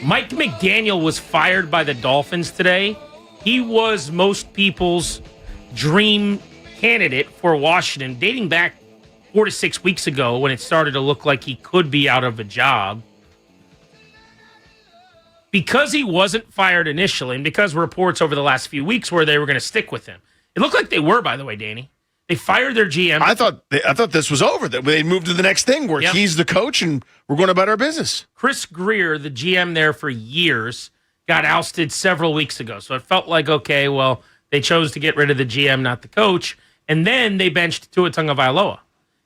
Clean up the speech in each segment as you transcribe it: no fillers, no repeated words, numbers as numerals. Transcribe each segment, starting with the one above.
Mike McDaniel was fired by the Dolphins today. He was most people's dream candidate for Washington, dating back 4 to 6 weeks ago when it started to look like he could be out of a job. Because he wasn't fired initially, and because reports over the last few weeks where they were going to stick with him. It looked like they were, by the way, Danny. They fired their GM. I thought this was over, that they moved to the next thing where he's the coach and we're going about our business. Chris Greer, the GM there for years, got ousted several weeks ago. So it felt like, okay, well, they chose to get rid of the GM, not the coach. And then they benched Tua Tagovailoa.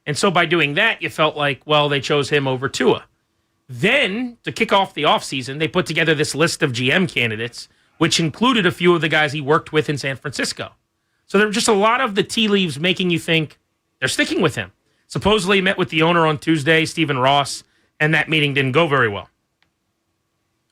And so by doing that, you felt like, well, they chose him over Tua. Then, to kick off the offseason, they put together this list of GM candidates, which included a few of the guys he worked with in San Francisco. So there were just a lot of the tea leaves making you think they're sticking with him. Supposedly he met with the owner on Tuesday, Stephen Ross, and that meeting didn't go very well.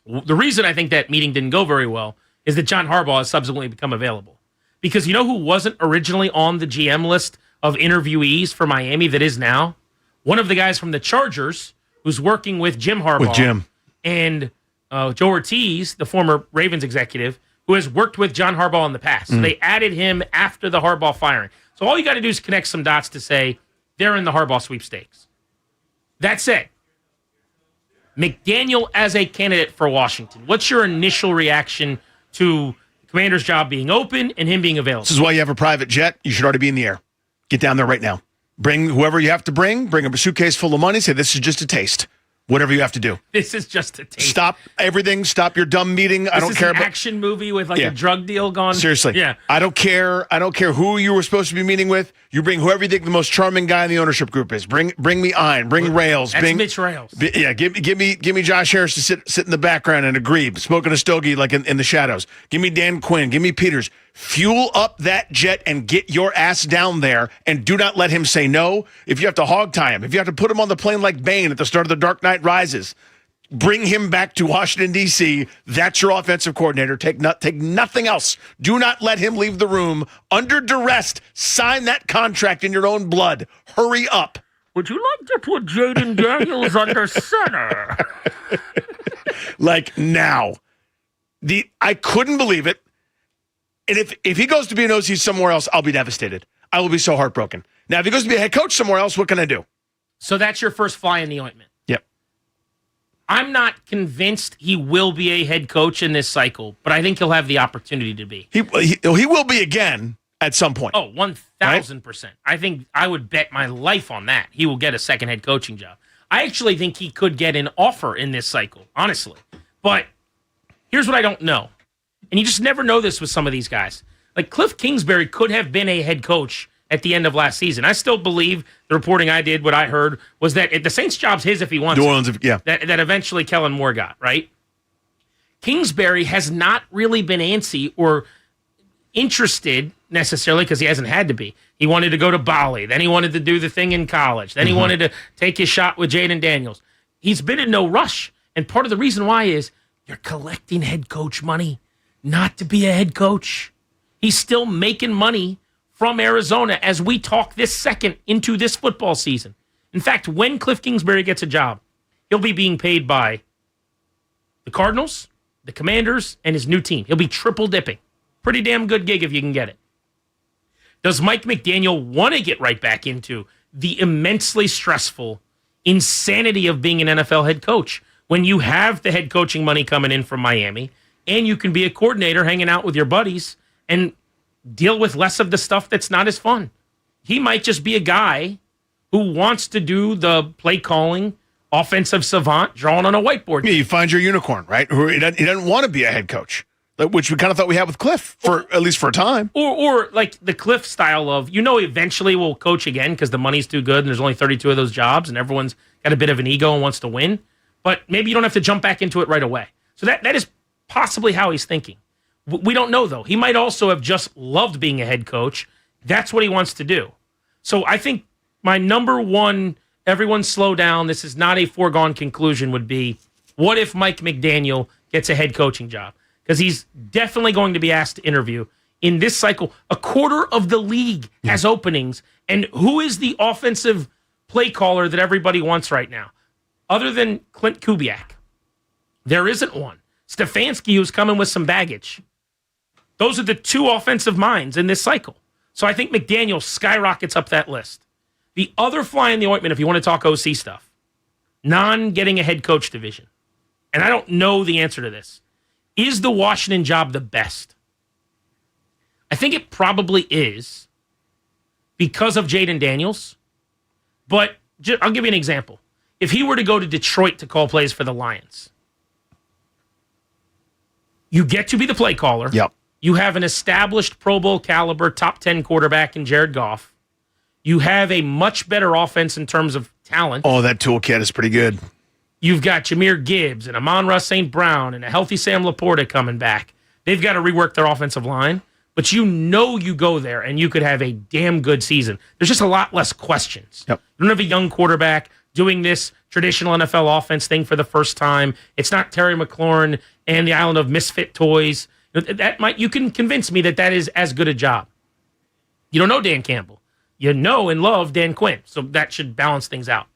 The reason I think that meeting didn't go very well is that John Harbaugh has subsequently become available. Because you know who wasn't originally on the GM list of interviewees for Miami that is now? One of the guys from the Chargers who's working with Jim Harbaugh. With Jim. And Joe Ortiz, the former Ravens executive, who has worked with John Harbaugh in the past. So they added him after the Harbaugh firing. So all you got to do is connect some dots to say they're in the Harbaugh sweepstakes. That said, McDaniel as a candidate for Washington, what's your initial reaction to the Commander's job being open and him being available? This is why you have a private jet. You should already be in the air. Get down there right now. Bring whoever you have to bring a suitcase full of money. Say, this is just a taste. Whatever you have to do. This is just a taste. Stop everything. Stop your dumb meeting. I don't care about action movie with a drug deal gone. Seriously. Yeah. I don't care who you were supposed to be meeting with. You bring whoever you think the most charming guy in the ownership group is. Bring me Ein. Bring Rails. That's Mitch Rails. Give me Josh Harris to sit in the background and agree, smoking a stogie like in the shadows. Give me Dan Quinn. Give me Peters. Fuel up that jet and get your ass down there, and do not let him say no. If you have to hog tie him, if you have to put him on the plane like Bane at the start of The Dark Knight Rises, bring him back to Washington, D.C. That's your offensive coordinator. Take nothing else. Do not let him leave the room under duress. Sign that contract in your own blood. Hurry up. Would you like to put Jayden Daniels under center? Like now. I couldn't believe it. And if he goes to be an OC somewhere else, I'll be devastated. I will be so heartbroken. Now, if he goes to be a head coach somewhere else, what can I do? So that's your first fly in the ointment. Yep. I'm not convinced he will be a head coach in this cycle, but I think he'll have the opportunity to be. He will be again at some point. Oh, 1,000%. I think I would bet my life on that. He will get a second head coaching job. I actually think he could get an offer in this cycle, honestly. But here's what I don't know. And you just never know this with some of these guys. Like Cliff Kingsbury could have been a head coach at the end of last season. I still believe the reporting I did, what I heard, was that the Saints' job's his if he wants New Orleans, yeah. That eventually Kellen Moore got, right? Kingsbury has not really been antsy or interested necessarily because he hasn't had to be. He wanted to go to Bali. Then he wanted to do the thing in college. Then he wanted to take his shot with Jayden Daniels. He's been in no rush. And part of the reason why is you're collecting head coach money. Not to be a head coach. He's still making money from Arizona as we talk this second into this football season. In fact, when Cliff Kingsbury gets a job, he'll be being paid by the Cardinals, the Commanders, and his new team. He'll be triple dipping. Pretty damn good gig if you can get it. Does Mike McDaniel want to get right back into the immensely stressful insanity of being an NFL head coach when you have the head coaching money coming in from Miami and you can be a coordinator hanging out with your buddies and deal with less of the stuff that's not as fun? He might just be a guy who wants to do the play calling, offensive savant, drawn on a whiteboard. Yeah, you find your unicorn, right? He doesn't want to be a head coach, which we kind of thought we had with Cliff, at least for a time. Or like the Cliff style of, eventually we'll coach again because the money's too good and there's only 32 of those jobs and everyone's got a bit of an ego and wants to win. But maybe you don't have to jump back into it right away. So that is possibly how he's thinking. We don't know, though. He might also have just loved being a head coach. That's what he wants to do. So I think my number one, everyone slow down, this is not a foregone conclusion, would be, what if Mike McDaniel gets a head coaching job? Because he's definitely going to be asked to interview. In this cycle, a quarter of the league has openings. And who is the offensive play caller that everybody wants right now? Other than Clint Kubiak. There isn't one. Stefanski, who's coming with some baggage. Those are the two offensive minds in this cycle. So I think McDaniel skyrockets up that list. The other fly in the ointment, if you want to talk OC stuff, getting a head coach division. And I don't know the answer to this. Is the Washington job the best? I think it probably is because of Jayden Daniels. But I'll give you an example. If he were to go to Detroit to call plays for the Lions, you get to be the play caller. Yep. You have an established Pro Bowl caliber top 10 quarterback in Jared Goff. You have a much better offense in terms of talent. Oh, that toolkit is pretty good. You've got Jahmyr Gibbs and Amon-Ra St. Brown and a healthy Sam Laporta coming back. They've got to rework their offensive line, but you go there and you could have a damn good season. There's just a lot less questions. Yep. You don't have a young quarterback doing this traditional NFL offense thing for the first time. It's not Terry McLaurin and the island of misfit toys. You can convince me that is as good a job. You don't know Dan Campbell. You know and love Dan Quinn, so that should balance things out.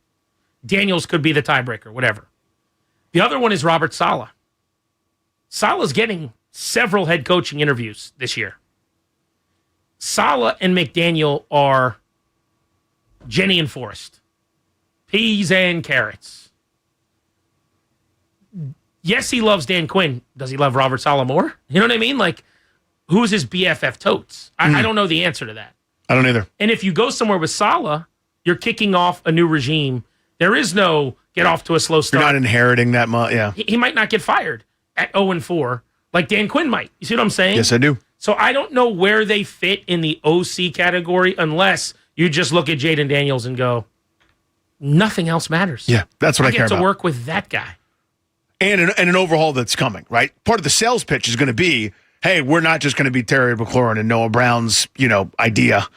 Daniels could be the tiebreaker, whatever. The other one is Robert Saleh. Saleh's getting several head coaching interviews this year. Saleh and McDaniel are Jenny and Forrest. Peas and carrots. Yes, he loves Dan Quinn. Does he love Robert Saleh more? You know what I mean? Like, who's his BFF totes? I don't know the answer to that. I don't either. And if you go somewhere with Saleh, you're kicking off a new regime. There is no get off to a slow start. You're not inheriting that much, yeah. He might not get fired at 0-4 like Dan Quinn might. You see what I'm saying? Yes, I do. So I don't know where they fit in the OC category unless you just look at Jayden Daniels and go, nothing else matters. Yeah, that's what I care get to about. work with that guy. And an overhaul that's coming, right? Part of the sales pitch is going to be, hey, we're not just going to be Terry McLaurin and Noah Brown's, idea.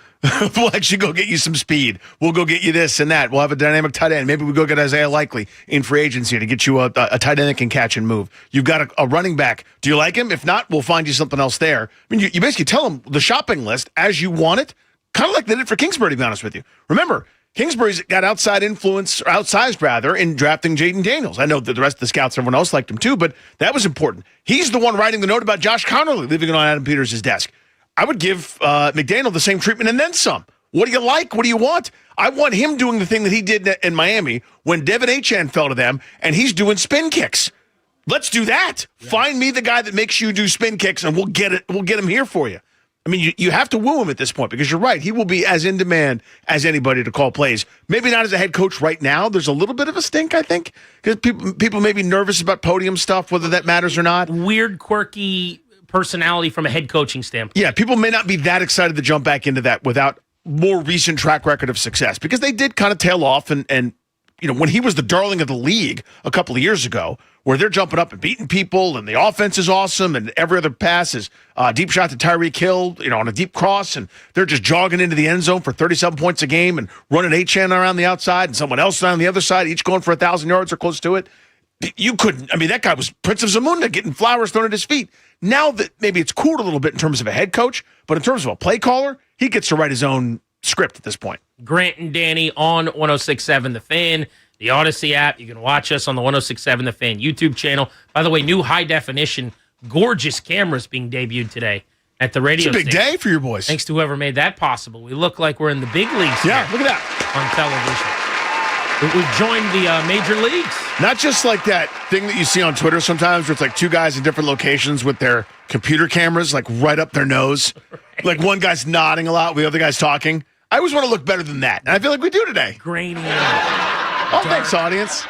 We'll actually go get you some speed. We'll go get you this and that. We'll have a dynamic tight end. Maybe we go get Isaiah Likely in free agency to get you a tight end that can catch and move. You've got a running back. Do you like him? If not, we'll find you something else there. I mean, you basically tell them the shopping list as you want it, kind of like they did for Kingsbury, to be honest with you. Remember, Kingsbury's got outsized rather, in drafting Jayden Daniels. I know that the rest of the scouts, everyone else liked him too, but that was important. He's the one writing the note about Josh Connerly, leaving it on Adam Peters' desk. I would give McDaniel the same treatment and then some. What do you like? What do you want? I want him doing the thing that he did in Miami when Devin Achane fell to them, and he's doing spin kicks. Let's do that. Yeah. Find me the guy that makes you do spin kicks, and we'll get it. We'll get him here for you. I mean, you have to woo him at this point because you're right. He will be as in demand as anybody to call plays. Maybe not as a head coach right now. There's a little bit of a stink, I think, because people may be nervous about podium stuff, whether that matters or not. Weird, quirky personality from a head coaching standpoint. Yeah, people may not be that excited to jump back into that without more recent track record of success because they did kind of tail off and when he was the darling of the league a couple of years ago, where they're jumping up and beating people and the offense is awesome and every other pass is deep shot to Tyreek Hill, on a deep cross, and they're just jogging into the end zone for 37 points a game and running Achane around the outside and someone else on the other side, each going for 1,000 yards or close to it. You couldn't. I mean, that guy was Prince of Zamunda getting flowers thrown at his feet. Now that maybe it's cooled a little bit in terms of a head coach, but in terms of a play caller, he gets to write his own script at this point. Grant and Danny on 106.7 The Fan, the Odyssey app. You can watch us on the 106.7 The Fan YouTube channel. By the way, new high definition, gorgeous cameras being debuted today at the radio station. It's a big day for your boys. Thanks to whoever made that possible. We look like we're in the big leagues. Yeah, look at that. On television. We've joined the major leagues. Not just like that thing that you see on Twitter sometimes where it's like two guys in different locations with their computer cameras like right up their nose. Right. Like one guy's nodding a lot, the other guy's talking. I always want to look better than that. And I feel like we do today. Grainy. Oh, thanks, audience.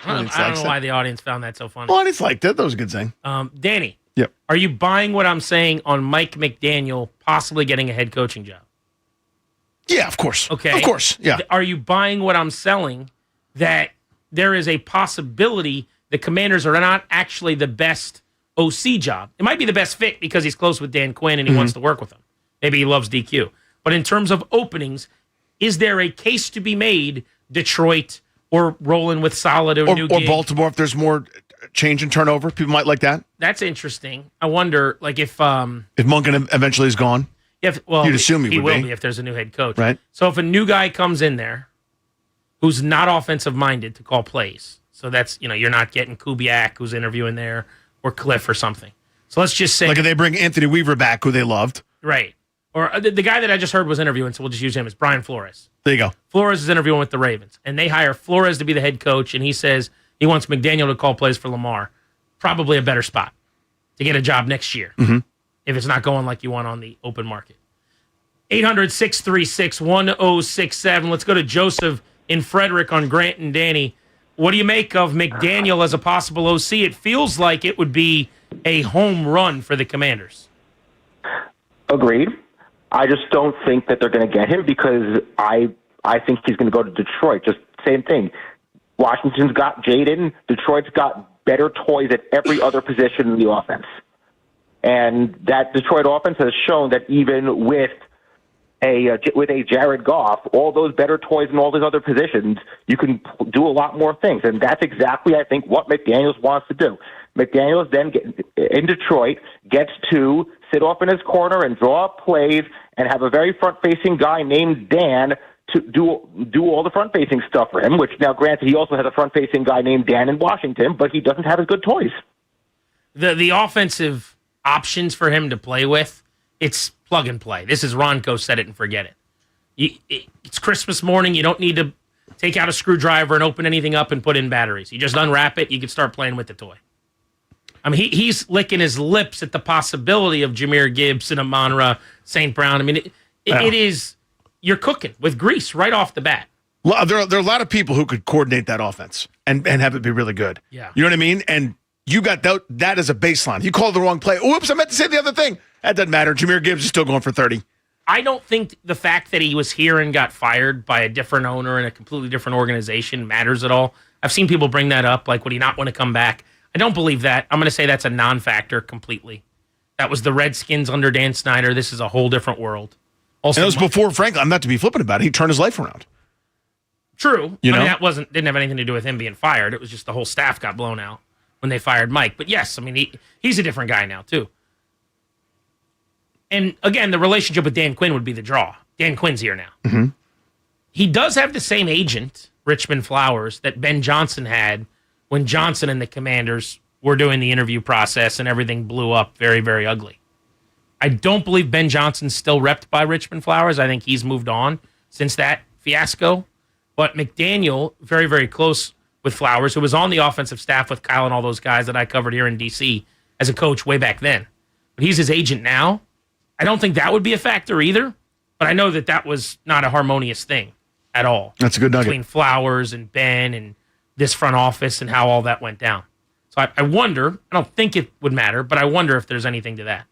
I don't know why the audience found that so funny. Well, audience liked it. That was a good thing. Danny. Yep. Are you buying what I'm saying on Mike McDaniel possibly getting a head coaching job? Yeah, of course. Okay. Of course, yeah. Are you buying what I'm selling that there is a possibility the Commanders are not actually the best OC job? It might be the best fit because he's close with Dan Quinn and he wants to work with him. Maybe he loves DQ. But in terms of openings, is there a case to be made Detroit or rolling with Saleh or new or gig? Baltimore if there's more change and turnover? People might like that. That's interesting. I wonder, like if Munkin eventually is gone. You'd assume he will would be if there's a new head coach, right? So if a new guy comes in there who's not offensive minded to call plays, So that's, you're not getting Kubiak, who's interviewing there, or Cliff or something. So let's just say. Like if they bring Anthony Weaver back, who they loved. Right. Or the guy that I just heard was interviewing, so we'll just use him, is Brian Flores. There you go. Flores is interviewing with the Ravens, and they hire Flores to be the head coach, and he says he wants McDaniel to call plays for Lamar. Probably a better spot to get a job next year if it's not going like you want on the open market. 800-636-1067. Let's go to Joseph in Frederick on Grant and Danny. What do you make of McDaniel as a possible OC? It feels like it would be a home run for the Commanders. Agreed. I just don't think that they're going to get him because I think he's going to go to Detroit. Just same thing. Washington's got Jayden. Detroit's got better toys at every other position in the offense. And that Detroit offense has shown that even with a Jared Goff, all those better toys in all those other positions, you can do a lot more things. And that's exactly, I think, what McDaniels wants to do. McDaniels then in Detroit gets to sit off in his corner and draw up plays and have a very front-facing guy named Dan to do all the front-facing stuff for him, which now, granted, he also has a front-facing guy named Dan in Washington, but he doesn't have as good toys. The offensive options for him to play with, it's plug and play. This is Ronco, set it and forget it. It's Christmas morning. You don't need to take out a screwdriver and open anything up and put in batteries. You just unwrap it. You can start playing with the toy. I mean, he's licking his lips at the possibility of Jahmyr Gibbs and Amon-Ra St. Brown. I mean, it is, you're cooking with grease right off the bat. Well, there are a lot of people who could coordinate that offense and have it be really good. Yeah. You know what I mean? And you got that as a baseline. You called the wrong play. Oops, I meant to say the other thing. That doesn't matter. Jahmyr Gibbs is still going for 30. I don't think the fact that he was here and got fired by a different owner in a completely different organization matters at all. I've seen people bring that up, like, would he not want to come back? I don't believe that. I'm going to say that's a non-factor completely. That was the Redskins under Dan Snyder. This is a whole different world. Also, and it was before, frankly, I'm not to be flippant about it. He turned his life around. True. You know? I mean, that didn't have anything to do with him being fired. It was just the whole staff got blown out when they fired Mike. But yes, I mean, he's a different guy now, too. And again, the relationship with Dan Quinn would be the draw. Dan Quinn's here now. Mm-hmm. He does have the same agent, Richmond Flowers, that Ben Johnson had when Johnson and the Commanders were doing the interview process and everything blew up very, very ugly. I don't believe Ben Johnson's still repped by Richmond Flowers. I think he's moved on since that fiasco. But McDaniel, very, very close with Flowers, who was on the offensive staff with Kyle and all those guys that I covered here in D.C. as a coach way back then. But he's his agent now. I don't think that would be a factor either, but I know that was not a harmonious thing at all. That's a good nugget. Between Flowers and Ben and this front office and how all that went down. So I wonder, I don't think it would matter, but I wonder if there's anything to that.